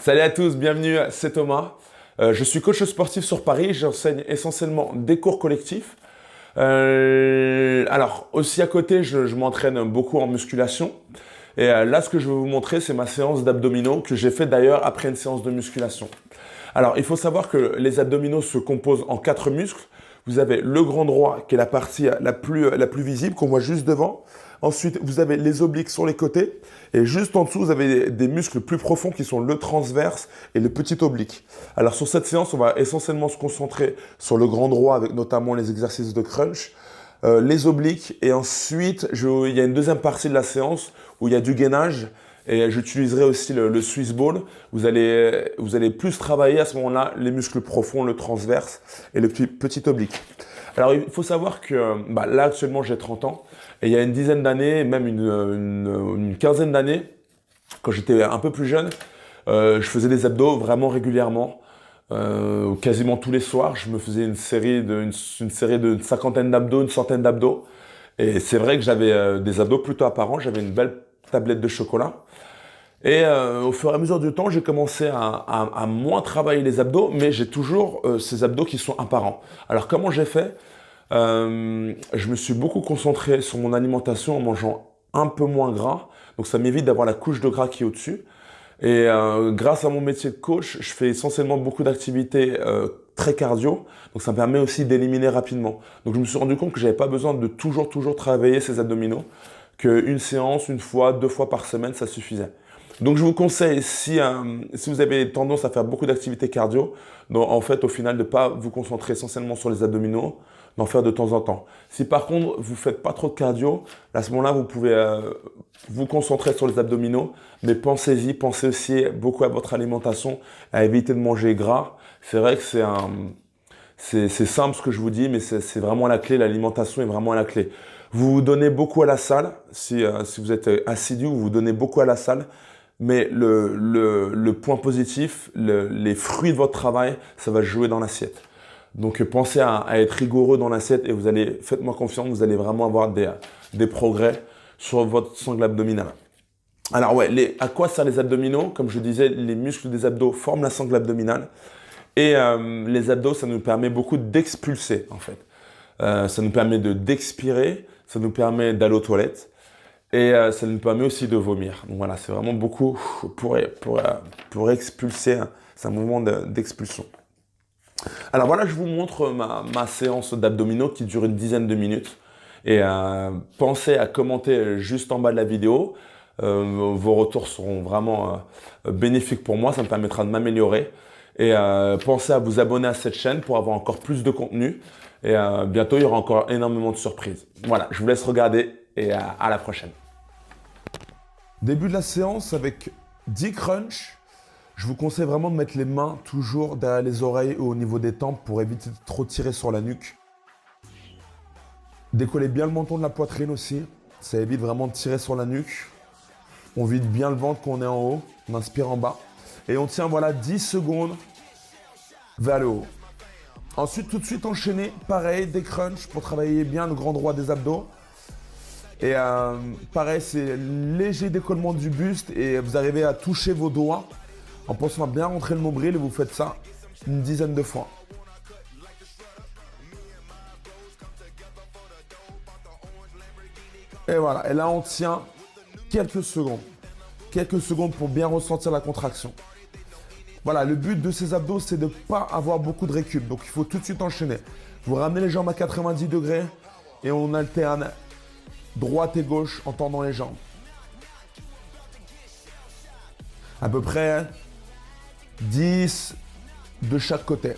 Salut à tous, bienvenue, c'est Thomas. Je suis coach sportif sur Paris, j'enseigne essentiellement des cours collectifs. Alors, aussi à côté, je m'entraîne beaucoup en musculation. Et là, ce que je vais vous montrer, c'est ma séance d'abdominaux que j'ai fait d'ailleurs après une séance de musculation. Alors, il faut savoir que les abdominaux se composent en 4 muscles. Vous avez le grand droit, qui est la partie la plus visible, qu'on voit juste devant. Ensuite, vous avez les obliques sur les côtés. Et juste en dessous, vous avez des muscles plus profonds qui sont le transverse et le petit oblique. Alors, sur cette séance, on va essentiellement se concentrer sur le grand droit avec notamment les exercices de crunch, les obliques. Et ensuite, il y a une deuxième partie de la séance où il y a du gainage. Et j'utiliserai aussi le Swiss Ball. Vous allez plus travailler à ce moment-là les muscles profonds, le transverse et le petit oblique. Alors, il faut savoir que là, actuellement, j'ai 30 ans. Et il y a une dizaine d'années, même une quinzaine d'années, quand j'étais un peu plus jeune, je faisais des abdos vraiment régulièrement. Quasiment tous les soirs, je me faisais une série de cinquantaine d'abdos, une centaine d'abdos. Et c'est vrai que j'avais des abdos plutôt apparents. J'avais une belle tablette de chocolat. Et au fur et à mesure du temps, j'ai commencé à moins travailler les abdos, mais j'ai toujours ces abdos qui sont apparents. Alors comment j'ai fait? Je me suis beaucoup concentré sur mon alimentation en mangeant un peu moins gras. Donc ça m'évite d'avoir la couche de gras qui est au-dessus. Et grâce à mon métier de coach, je fais essentiellement beaucoup d'activités très cardio. Donc ça me permet aussi d'éliminer rapidement. Donc je me suis rendu compte que j'avais pas besoin de toujours travailler ces abdominaux. Qu'une séance, une fois, 2 fois par semaine, ça suffisait. Donc je vous conseille, si vous avez tendance à faire beaucoup d'activités cardio, en fait au final de ne pas vous concentrer essentiellement sur les abdominaux, d'en faire de temps en temps. Si par contre vous ne faites pas trop de cardio, à ce moment-là vous pouvez vous concentrer sur les abdominaux, mais pensez aussi beaucoup à votre alimentation, à éviter de manger gras. C'est vrai que c'est simple ce que je vous dis, mais c'est vraiment la clé, l'alimentation est vraiment la clé. Vous vous donnez beaucoup à la salle, si vous êtes assidu, vous vous donnez beaucoup à la salle, mais le point positif, les fruits de votre travail, ça va jouer dans l'assiette. Donc pensez à être rigoureux dans l'assiette et faites-moi confiance, vous allez vraiment avoir des progrès sur votre sangle abdominale. Alors ouais, à quoi servent les abdominaux? Comme je disais, les muscles des abdos forment la sangle abdominale. Et les abdos, ça nous permet beaucoup d'expulser en fait. Ça nous permet d'expirer, ça nous permet d'aller aux toilettes. Et ça nous permet aussi de vomir. Donc voilà, c'est vraiment beaucoup pour expulser. Hein. C'est un mouvement d'expulsion. Alors voilà, je vous montre ma séance d'abdominaux qui dure une dizaine de minutes. Et pensez à commenter juste en bas de la vidéo. Vos retours seront vraiment bénéfiques pour moi. Ça me permettra de m'améliorer. Et pensez à vous abonner à cette chaîne pour avoir encore plus de contenu. Et bientôt, il y aura encore énormément de surprises. Voilà, je vous laisse regarder. Et à la prochaine. Début de la séance avec 10 crunchs. Je vous conseille vraiment de mettre les mains toujours derrière les oreilles ou au niveau des tempes pour éviter de trop tirer sur la nuque. Décollez bien le menton de la poitrine aussi. Ça évite vraiment de tirer sur la nuque. On vide bien le ventre quand on est en haut. On inspire en bas. Et on tient voilà 10 secondes vers le haut. Ensuite, tout de suite enchaîner, pareil, des crunchs pour travailler bien le grand droit des abdos. Et pareil, c'est léger décollement du buste et vous arrivez à toucher vos doigts en pensant à bien rentrer le nombril et vous faites ça une dizaine de fois. Et voilà, et là on tient quelques secondes. Quelques secondes pour bien ressentir la contraction. Voilà, le but de ces abdos, c'est de ne pas avoir beaucoup de récup. Donc il faut tout de suite enchaîner. Vous ramenez les jambes à 90 degrés et on alterne droite et gauche en tendant les jambes. À peu près 10 de chaque côté.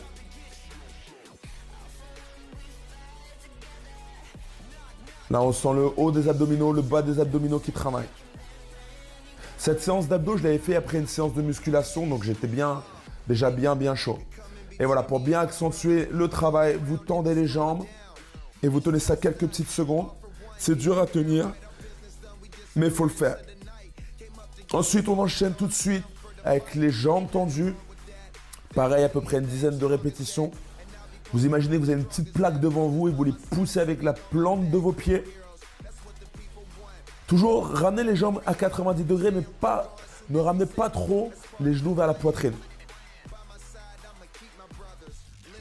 Là, on sent le haut des abdominaux, le bas des abdominaux qui travaillent. Cette séance d'abdos, je l'avais fait après une séance de musculation, donc j'étais déjà bien chaud. Et voilà, pour bien accentuer le travail, vous tendez les jambes et vous tenez ça quelques petites secondes. C'est dur à tenir, mais il faut le faire. Ensuite, on enchaîne tout de suite avec les jambes tendues. Pareil, à peu près une dizaine de répétitions. Vous imaginez que vous avez une petite plaque devant vous et vous les poussez avec la plante de vos pieds. Toujours ramener les jambes à 90 degrés, mais pas ne ramenez pas trop les genoux vers la poitrine.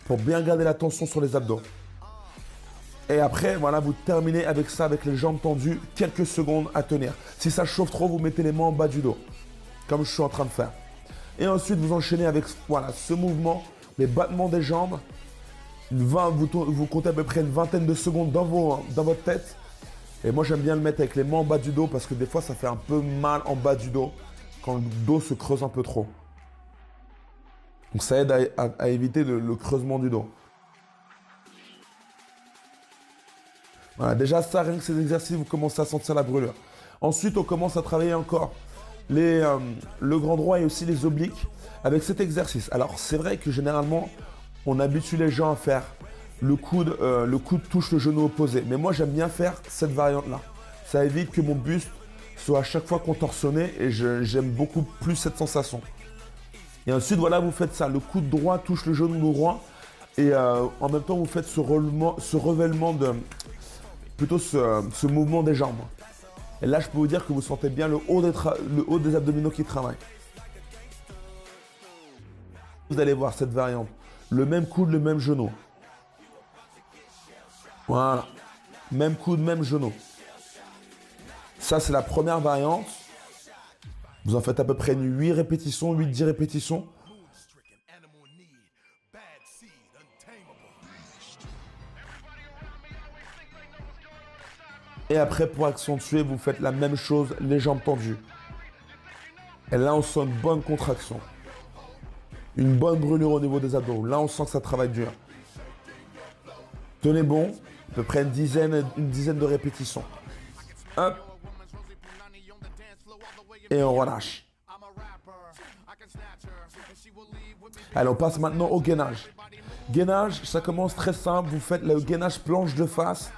Pour bien garder la tension sur les abdos. Et après, voilà, vous terminez avec ça, avec les jambes tendues, quelques secondes à tenir. Si ça chauffe trop, vous mettez les mains en bas du dos, comme je suis en train de faire. Et ensuite, vous enchaînez avec voilà, ce mouvement, les battements des jambes. Vous comptez à peu près une vingtaine de secondes dans votre tête. Et moi, j'aime bien le mettre avec les mains en bas du dos parce que des fois, ça fait un peu mal en bas du dos quand le dos se creuse un peu trop. Donc, ça aide à éviter le creusement du dos. Voilà, déjà ça, rien que ces exercices, vous commencez à sentir la brûlure. Ensuite, on commence à travailler encore le grand droit et aussi les obliques avec cet exercice. Alors, c'est vrai que généralement, on habitue les gens à faire le coude touche le genou opposé. Mais moi, j'aime bien faire cette variante-là. Ça évite que mon buste soit à chaque fois contorsionné et j'aime beaucoup plus cette sensation. Et ensuite, voilà, vous faites ça. Le coude droit touche le genou droit et en même temps, vous faites ce revêtement ce mouvement des jambes. Et là, je peux vous dire que vous sentez bien le haut des abdominaux qui travaillent. Vous allez voir cette variante. Le même coude, le même genou. Voilà. Même coude, même genou. Ça, c'est la première variante. Vous en faites à peu près 8 répétitions, 8-10 répétitions. Et après, pour accentuer, vous faites la même chose, les jambes tendues. Et là, on sent une bonne contraction. Une bonne brûlure au niveau des abdos. Là, on sent que ça travaille dur. Tenez bon, à peu près une dizaine de répétitions. Hop. Et on relâche. Allez, on passe maintenant au gainage. Gainage, ça commence très simple. Vous faites le gainage planche de face.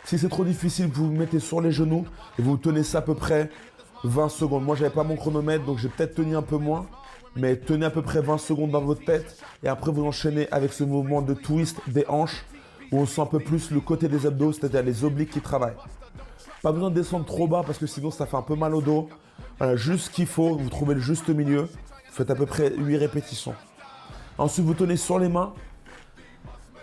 Si c'est trop difficile, vous vous mettez sur les genoux et vous tenez ça à peu près 20 secondes. Moi, je n'avais pas mon chronomètre, donc j'ai peut-être tenu un peu moins. Mais tenez à peu près 20 secondes dans votre tête. Et après, vous enchaînez avec ce mouvement de twist des hanches où on sent un peu plus le côté des abdos, c'est-à-dire les obliques qui travaillent. Pas besoin de descendre trop bas parce que sinon, ça fait un peu mal au dos. Voilà, juste ce qu'il faut, vous trouvez le juste milieu. Vous faites à peu près 8 répétitions. Ensuite, vous tenez sur les mains,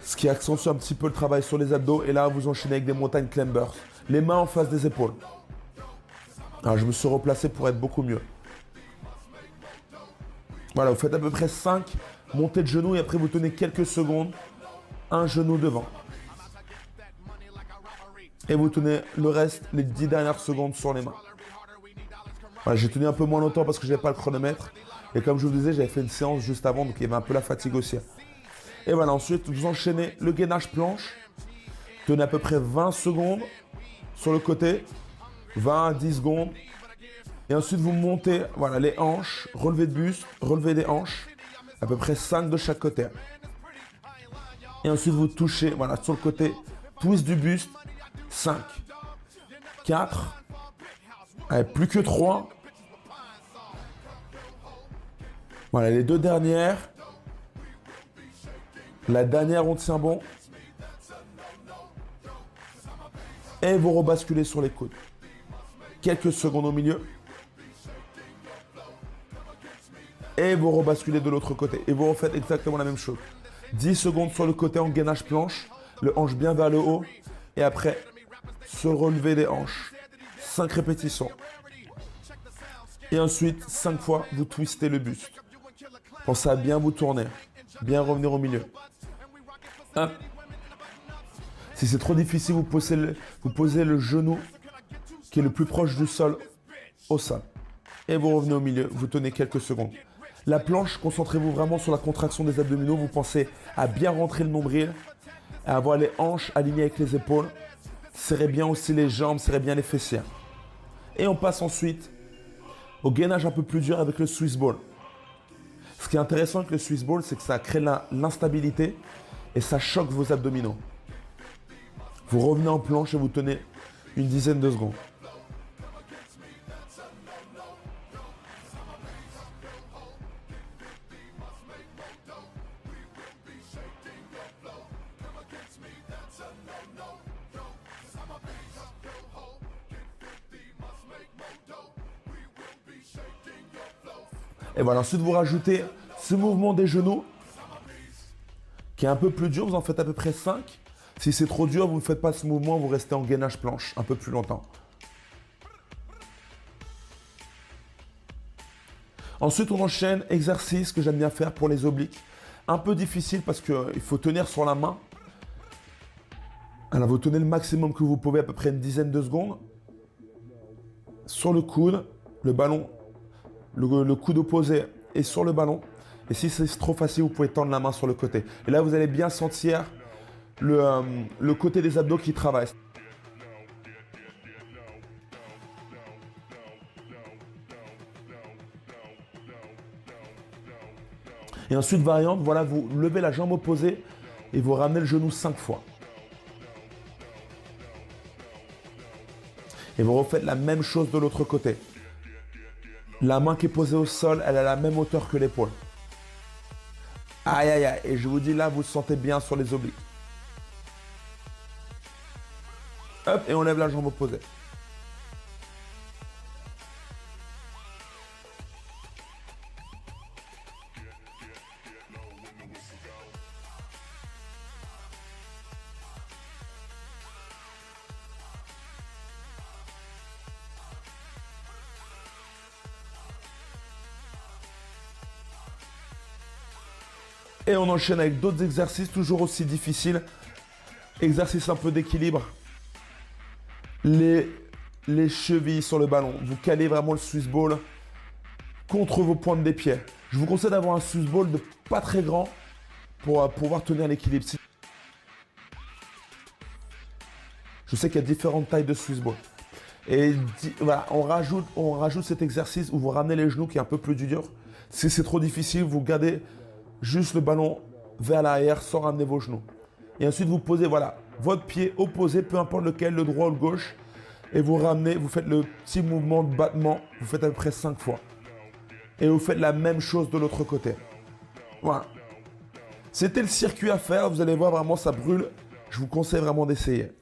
ce qui accentue un petit peu le travail sur les abdos. Et là, vous enchaînez avec des mountain climbers. Les mains en face des épaules. Alors, je me suis replacé pour être beaucoup mieux. Voilà, vous faites à peu près 5 montées de genoux et après, vous tenez quelques secondes. Un genou devant. Et vous tenez le reste, les 10 dernières secondes sur les mains. Voilà, j'ai tenu un peu moins longtemps parce que je n'avais pas le chronomètre. Et comme je vous disais, j'avais fait une séance juste avant, donc il y avait un peu la fatigue aussi. Et voilà, ensuite, vous enchaînez le gainage planche. Tenez à peu près 20 secondes sur le côté. 20 à 10 secondes. Et ensuite, vous montez voilà, les hanches, relevé de buste, relevé des hanches. À peu près 5 de chaque côté. Et ensuite, vous touchez voilà, sur le côté, twist du buste. 5, 4, allez, plus que 3. Voilà, les 2 dernières. La dernière, on tient bon. Et vous rebasculez sur les coudes. Quelques secondes au milieu. Et vous rebasculez de l'autre côté. Et vous refaites exactement la même chose. 10 secondes sur le côté en gainage planche. Le hanche bien vers le haut. Et après, se relever des hanches. 5 répétitions. Et ensuite, 5 fois, vous twistez le buste. Pensez à bien vous tourner. Bien revenir au milieu. 1. Si c'est trop difficile, vous posez le genou qui est le plus proche du sol au sol. Et vous revenez au milieu, vous tenez quelques secondes. La planche, concentrez-vous vraiment sur la contraction des abdominaux. Vous pensez à bien rentrer le nombril, à avoir les hanches alignées avec les épaules. Serrez bien aussi les jambes, serrez bien les fessiers. Et on passe ensuite au gainage un peu plus dur avec le Swiss ball. Ce qui est intéressant avec le Swiss ball, c'est que ça crée l'instabilité et ça choque vos abdominaux. Vous revenez en planche et vous tenez une dizaine de secondes. Et voilà, ensuite vous rajoutez ce mouvement des genoux qui est un peu plus dur, vous en faites à peu près 5. Si c'est trop dur, vous ne faites pas ce mouvement, vous restez en gainage planche un peu plus longtemps. Ensuite, on enchaîne exercice que j'aime bien faire pour les obliques. Un peu difficile parce qu'il faut tenir sur la main. Alors, vous tenez le maximum que vous pouvez, à peu près une dizaine de secondes. Sur le coude, le ballon, le coude opposé est sur le ballon. Et si c'est trop facile, vous pouvez tendre la main sur le côté. Et là, vous allez bien sentir le côté des abdos qui travaille. Et ensuite, variante, voilà, vous levez la jambe opposée et vous ramenez le genou 5 fois. Et vous refaites la même chose de l'autre côté. La main qui est posée au sol, elle a la même hauteur que l'épaule. Aïe, aïe, aïe. Et je vous dis, là, vous sentez bien sur les obliques. Hop, et on lève la jambe opposée. Et on enchaîne avec d'autres exercices toujours aussi difficiles. Exercice un peu d'équilibre. Les chevilles sur le ballon. Vous calez vraiment le Swiss ball contre vos pointes des pieds. Je vous conseille d'avoir un Swiss ball de pas très grand pour pouvoir tenir l'équilibre. Je sais qu'il y a différentes tailles de Swiss ball. Et voilà, on rajoute cet exercice où vous ramenez les genoux qui est un peu plus dur. Si c'est trop difficile, vous gardez juste le ballon vers l'arrière sans ramener vos genoux. Et ensuite, vous posez voilà, votre pied opposé, peu importe lequel, le droit ou le gauche. Et vous ramenez, vous faites le petit mouvement de battement. Vous faites à peu près 5 fois. Et vous faites la même chose de l'autre côté. Voilà. C'était le circuit à faire. Vous allez voir vraiment, ça brûle. Je vous conseille vraiment d'essayer.